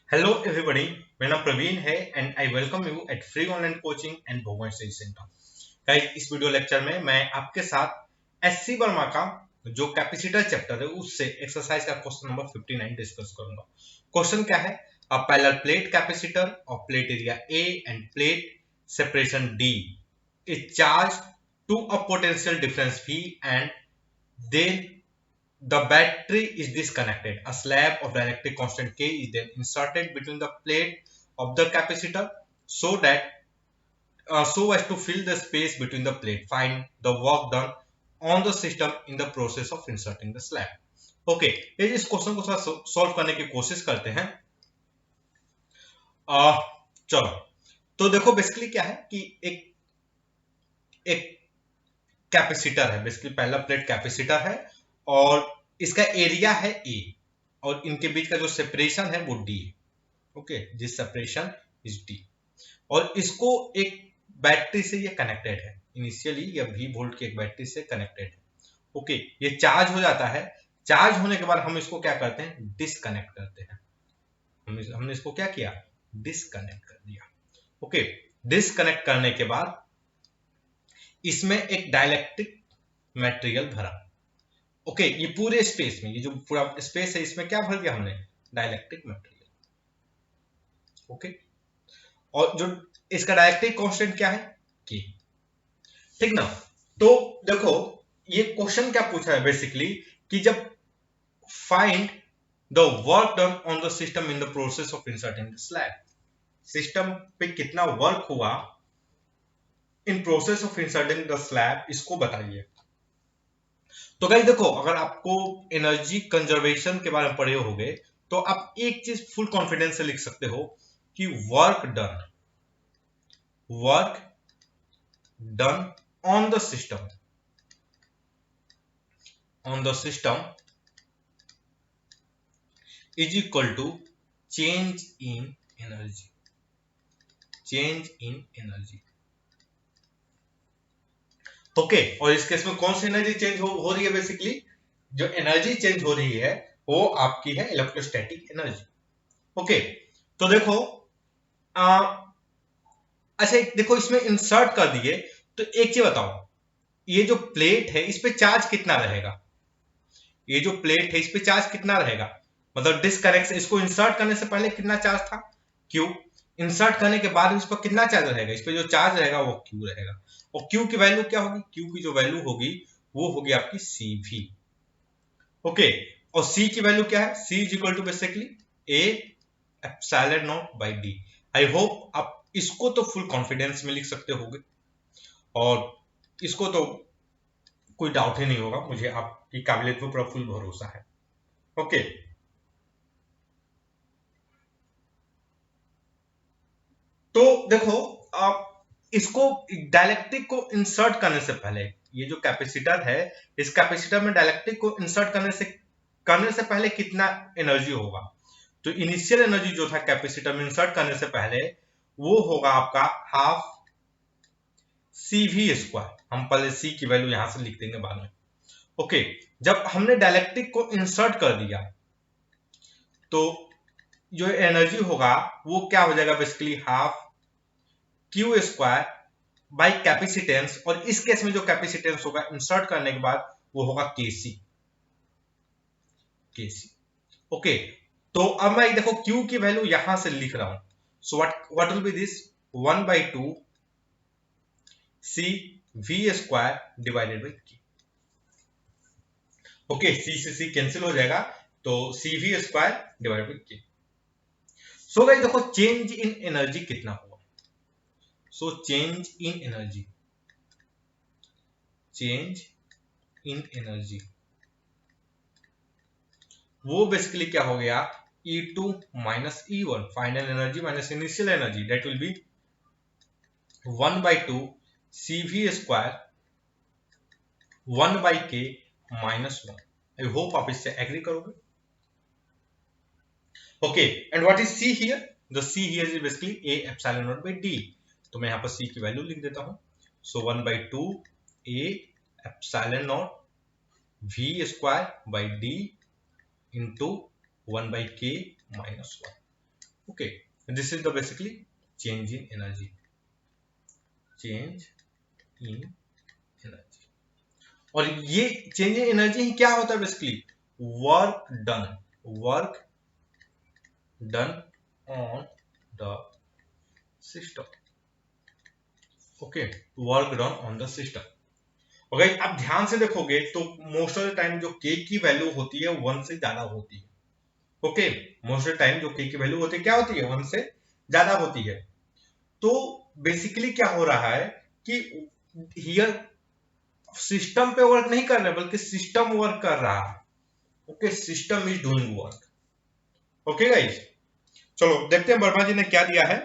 Hello everybody, मेरा नाम प्रवीण है and I welcome you at free online coaching and Bhuvan study centre. Guys, इस video lecture में मैं आपके साथ एससी वर्मा का जो कैपेसिटर चैप्टर है उससे एक्सरसाइज का क्वेश्चन नंबर 59 डिस्कस करूंगा। क्वेश्चन क्या है? A parallel plate capacitor of plate area A and plate separation D is charge to a potential difference V and then the battery is disconnected. A slab of dielectric constant K is then inserted between the plate of the capacitor so that so as to fill the space between the plate. Find the work done on the system in the process of inserting the slab. Okay, ये इस question को solve करने की कोशिश करते हैं। चलो, तो देखो बेसिकली क्या है कि एक एक कैपेसिटर है, बेसिकली पहला प्लेट कैपेसिटर है और इसका एरिया है ए और इनके बीच का जो सेपरेशन है वो डी है। Okay, this separation is D और इसको एक बैटरी से ये कनेक्टेड है। इनिशियली ये V वोल्ट की एक बैटरी से कनेक्टेड है। ओके, ये चार्ज हो जाता है। चार्ज होने के बाद हम इसको क्या करते हैं? डिस्कनेक्ट करते हैं। हमने इसको क्या किया? डिस्कनेक्ट कर दिया। ओके, डिस्कनेक्ट करने के बाद इसमें एक डाइलेक्ट्रिक मटेरियल भरा। ओके, ये पूरे स्पेस में, ये जो पूरा स्पेस है इसमें क्या भर दिया हमने? Dielectric material. ओके, और जो इसका डाइलेक्ट्रिक कांस्टेंट क्या है? के। ठीक ना? तो देखो, ये क्वेश्चन क्या पूछा है बेसिकली कि जब find the work done on the system in the process of inserting the slab, system पे कितना वर्क हुआ in process of inserting the slab, इसको बताइए। तो गाइस देखो, अगर आपको एनर्जी कंजर्वेशन के बारे में पढ़े होगे तो आप एक चीज फुल कॉन्फिडेंस से लिख सकते हो कि work done on the system is equal to change in energy। Okay, और इस केस में कौन सी एनर्जी चेंज हो रही है? बेसिकली जो एनर्जी चेंज हो रही है वो आपकी है इलेक्ट्रोस्टैटिक एनर्जी। ओके, तो देखो अच्छा देखो, इसमें इंसर्ट कर दिए तो एक चीज बताओ, ये जो प्लेट है इस पे चार्ज कितना रहेगा? ये जो प्लेट है इस पे चार्ज कितना रहेगा? मतलब डिस्कनेक्ट, इसको इंसर्ट करने से पहले कितना चार्ज था? क्यू। इंसर्ट करने के बाद इस पर कितना चार्ज रहेगा? इस पे जो चार्ज रहेगा वो क्यू रहेगा। और क्यू की वैल्यू क्या होगी? क्यू की जो वैल्यू होगी वो होगी आपकी CV। ओके, और सी की वैल्यू क्या है? C is equal to basically A epsilon naught by D. I hope आप इसको तो फुल कॉन्फिडेंस में लिख सकते होगे और इसको तो कोई डाउट ही नहीं होगा, मुझे आपकी काबिलियत पर पूरा फुल भरोसा है। ओके, तो देखो, आप इसको डायलेक्ट्रिक को इंसर्ट करने से पहले, ये जो कैपेसिटर है इस कैपेसिटर में डायलेक्ट्रिक को इंसर्ट करने से पहले कितना एनर्जी होगा? तो इनिशियल एनर्जी जो था कैपेसिटर में इंसर्ट करने से पहले वो होगा आपका हाफ CV²। हम पहले सी की वैल्यू यहां से लिख देंगे बाद में। ओके, जब हमने डायलेक्ट्रिक को इंसर्ट कर दिया तो जो एनर्जी होगा वो क्या हो जाएगा? Basically half Q² by capacitance, और इस केस में जो कैपेसिटेंस होगा इंसर्ट करने के बाद वो होगा KC। ओके, तो अब मैं देखो Q की वैल्यू यहां से लिख रहा हूं। So what will be this? 1/2 CV² divided by K। Okay, C से C कैंसिल हो जाएगा तो CV² divided by K। So guys देखो, चेंज इन एनर्जी कितना हुआ? सो चेंज इन एनर्जी वो बेसिकली क्या हो गया? E2 minus E1, final energy minus initial energy, that will be 1/2 CV², 1/K minus 1। I hope आप इससे एग्री करोगे। Okay, and what is C here? The C here is basically A epsilon naught by D। तो मैं यहां पर C की value लिख देता हूं। So 1/2 A epsilon naught V² by D into 1/K minus 1। Okay, this is the basically change in energy, change in energy. और ये चेंज इन एनर्जी ही क्या होता है basically, work done, work done on the system. Okay, work done on the system. Okay, आप ध्यान से देखोगे तो मोस्ट ऑफ द टाइम जो के की वैल्यू होती है 1 से ज्यादा होती है। Okay, most of the time जो के की वैल्यू होती है क्या होती है, 1 से ज्यादा होती है। तो बेसिकली क्या हो रहा है कि हियर सिस्टम पे वर्क नहीं कर रहे बल्कि सिस्टम वर्क कर रहा है। Okay, system is doing work. Okay guys, चलो देखते हैं वर्मा जी ने क्या दिया है।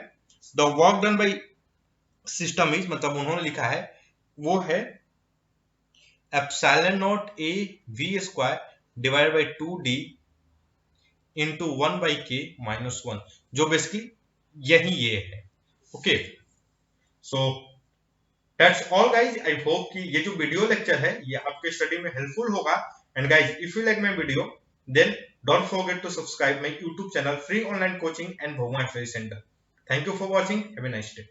The work done by system is, मतलब उन्होंने लिखा है वो है epsilon not A V square divide by 2d into 1 by के माइनस 1, जो बेसिकली यही ये है। Okay, so that's all guys. I hope कि ये जो वीडियो लेक्चर है ये आपके स्टडी में हेल्पफुल होगा। And guys, if you like my video then don't forget to subscribe my YouTube channel free online coaching and Bhagwan study centre. Thank you for watching, have a nice day.